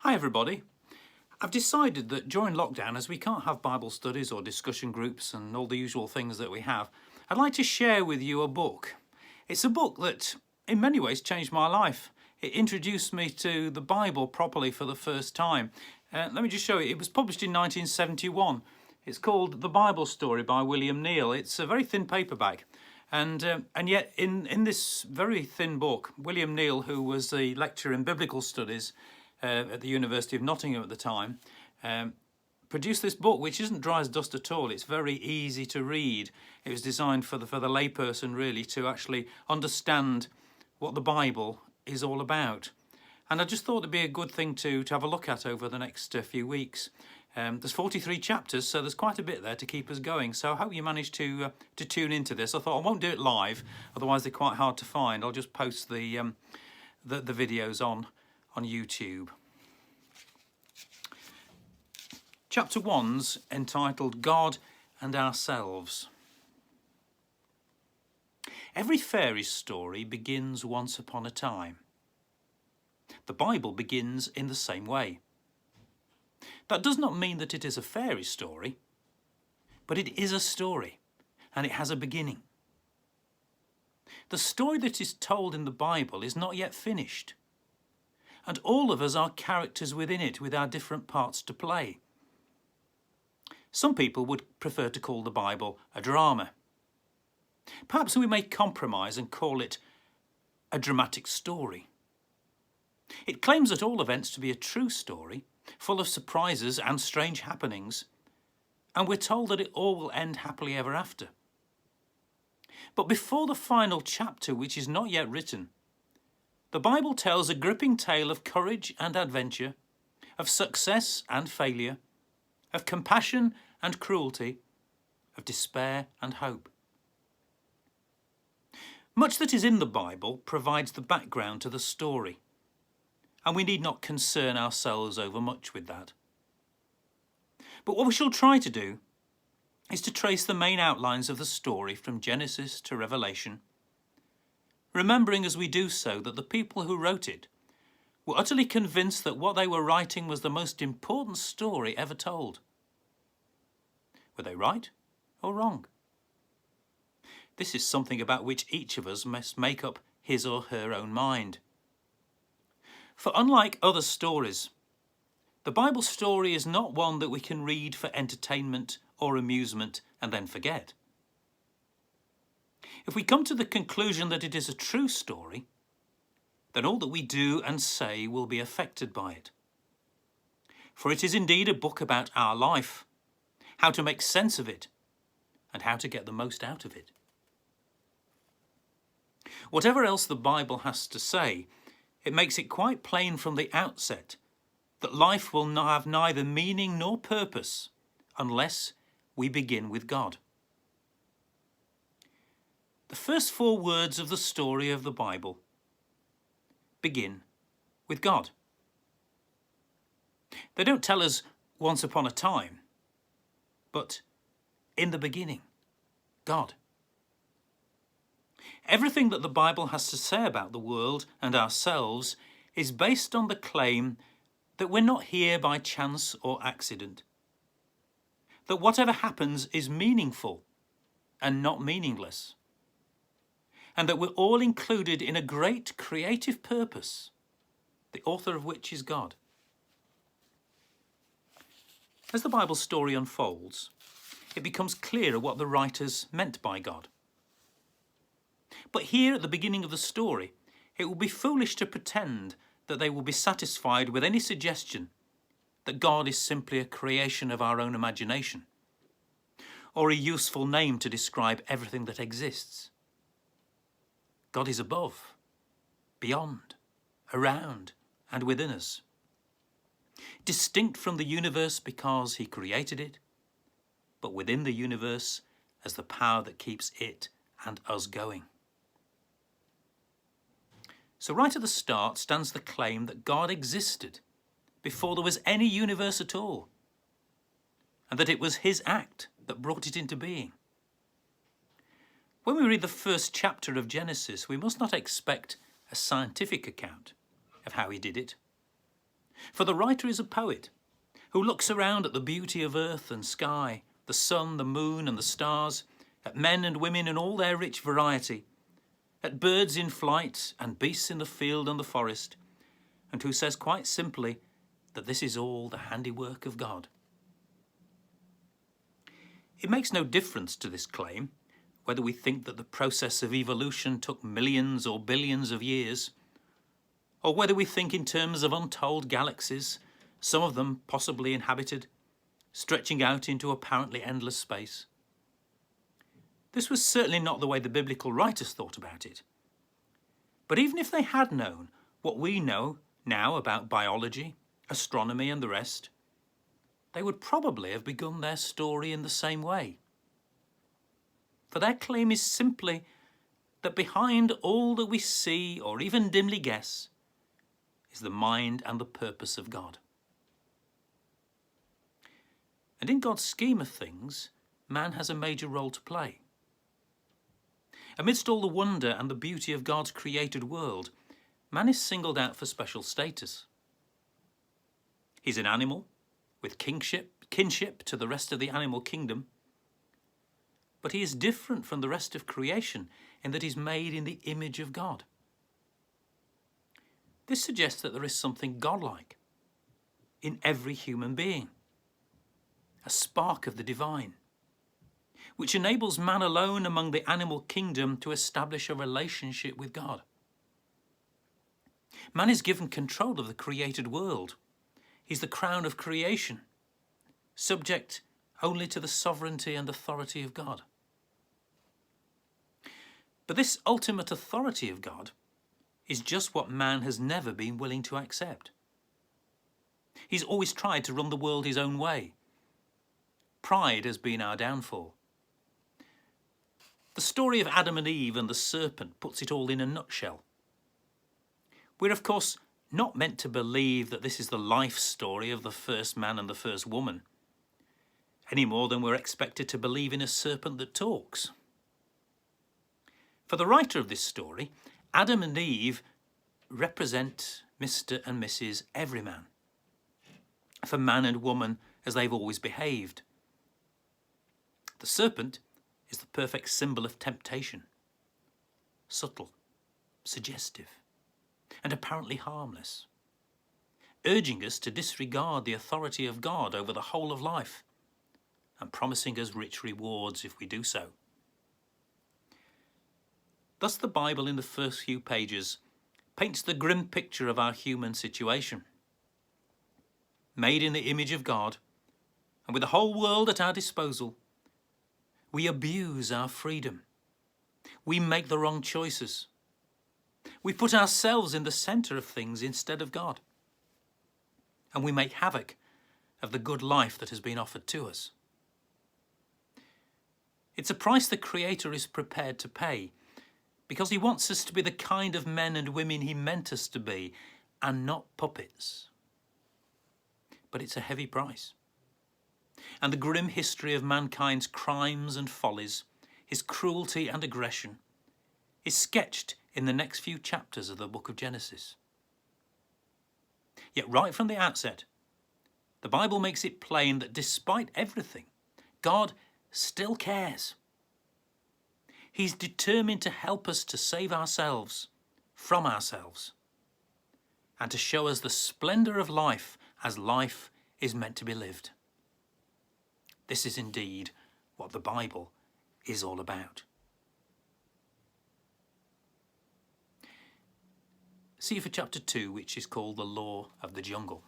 Hi everybody. I've decided that during lockdown, as we can't have Bible studies or discussion groups and all the usual things that we have, I'd like to share with you a book. It's a book that in many ways changed my life. It introduced me to the Bible properly for the first time. Let me just show you. It was published in 1971. It's called The Bible Story by William Neil. It's a very thin paperback. And yet in this very thin book, William Neil, who was a lecturer in biblical studies at the University of Nottingham at the time, produced this book which isn't dry as dust at all. It's very easy to read. It was designed for the layperson really to actually understand what the Bible is all about. And I just thought it'd be a good thing to have a look at over the next few weeks. There's 43 chapters, so there's quite a bit there to keep us going. So I hope you managed to tune into this. I thought I won't do it live, otherwise they're quite hard to find. I'll just post the videos on YouTube. Chapter 1's entitled God and Ourselves. Every fairy story begins once upon a time. The Bible begins in the same way. That does not mean that it is a fairy story, but it is a story, and it has a beginning. The story that is told in the Bible is not yet finished, and all of us are characters within it with our different parts to play. Some people would prefer to call the Bible a drama. Perhaps we may compromise and call it a dramatic story. It claims at all events to be a true story, full of surprises and strange happenings, and we're told that it all will end happily ever after. But before the final chapter, which is not yet written, the Bible tells a gripping tale of courage and adventure, of success and failure, of compassion and cruelty, of despair and hope. Much that is in the Bible provides the background to the story, and we need not concern ourselves over much with that. But what we shall try to do is to trace the main outlines of the story from Genesis to Revelation, remembering as we do so that the people who wrote it were utterly convinced that what they were writing was the most important story ever told. Were they right or wrong? This is something about which each of us must make up his or her own mind. For unlike other stories, the Bible story is not one that we can read for entertainment or amusement and then forget. If we come to the conclusion that it is a true story, then all that we do and say will be affected by it. For it is indeed a book about our life, how to make sense of it, and how to get the most out of it. Whatever else the Bible has to say, it makes it quite plain from the outset that life will have neither meaning nor purpose unless we begin with God. The first 4 words of the story of the Bible begin with God. They don't tell us once upon a time, but in the beginning, God. Everything that the Bible has to say about the world and ourselves is based on the claim that we're not here by chance or accident, that whatever happens is meaningful and not meaningless, and that we're all included in a great creative purpose, the author of which is God. As the Bible story unfolds, it becomes clearer what the writers meant by God. But here at the beginning of the story, it will be foolish to pretend that they will be satisfied with any suggestion that God is simply a creation of our own imagination, or a useful name to describe everything that exists. God is above, beyond, around, and within us, distinct from the universe because he created it, but within the universe as the power that keeps it and us going. So right at the start stands the claim that God existed before there was any universe at all, and that it was his act that brought it into being. When we read the first chapter of Genesis, we must not expect a scientific account of how he did it. For the writer is a poet who looks around at the beauty of earth and sky, the sun, the moon and the stars, at men and women in all their rich variety, at birds in flight and beasts in the field and the forest, and who says quite simply that this is all the handiwork of God. It makes no difference to this claim whether we think that the process of evolution took millions or billions of years, or whether we think in terms of untold galaxies, some of them possibly inhabited, stretching out into apparently endless space. This was certainly not the way the biblical writers thought about it. But even if they had known what we know now about biology, astronomy and the rest, they would probably have begun their story in the same way. For their claim is simply that behind all that we see or even dimly guess is the mind and the purpose of God. And in God's scheme of things, man has a major role to play. Amidst all the wonder and the beauty of God's created world, man is singled out for special status. He's an animal with kinship to the rest of the animal kingdom, but he is different from the rest of creation in that he's made in the image of God. This suggests that there is something godlike in every human being, a spark of the divine, which enables man alone among the animal kingdom to establish a relationship with God. Man is given control of the created world. He's the crown of creation, subject only to the sovereignty and authority of God. But this ultimate authority of God is just what man has never been willing to accept. He's always tried to run the world his own way. Pride has been our downfall. The story of Adam and Eve and the serpent puts it all in a nutshell. We're of course not meant to believe that this is the life story of the first man and the first woman, any more than we're expected to believe in a serpent that talks. For the writer of this story, Adam and Eve represent Mr. and Mrs. Everyman, for man and woman as they've always behaved. The serpent is the perfect symbol of temptation, subtle, suggestive, and apparently harmless, urging us to disregard the authority of God over the whole of life and promising us rich rewards if we do so. Thus the Bible in the first few pages paints the grim picture of our human situation. Made in the image of God, and with the whole world at our disposal, we abuse our freedom. We make the wrong choices. We put ourselves in the centre of things instead of God. And we make havoc of the good life that has been offered to us. It's a price the Creator is prepared to pay, because he wants us to be the kind of men and women he meant us to be, and not puppets. But it's a heavy price. And the grim history of mankind's crimes and follies, his cruelty and aggression, is sketched in the next few chapters of the book of Genesis. Yet right from the outset, the Bible makes it plain that despite everything, God still cares. He's determined to help us to save ourselves from ourselves and to show us the splendour of life as life is meant to be lived. This is indeed what the Bible is all about. See you for chapter 2, which is called The Law of the Jungle.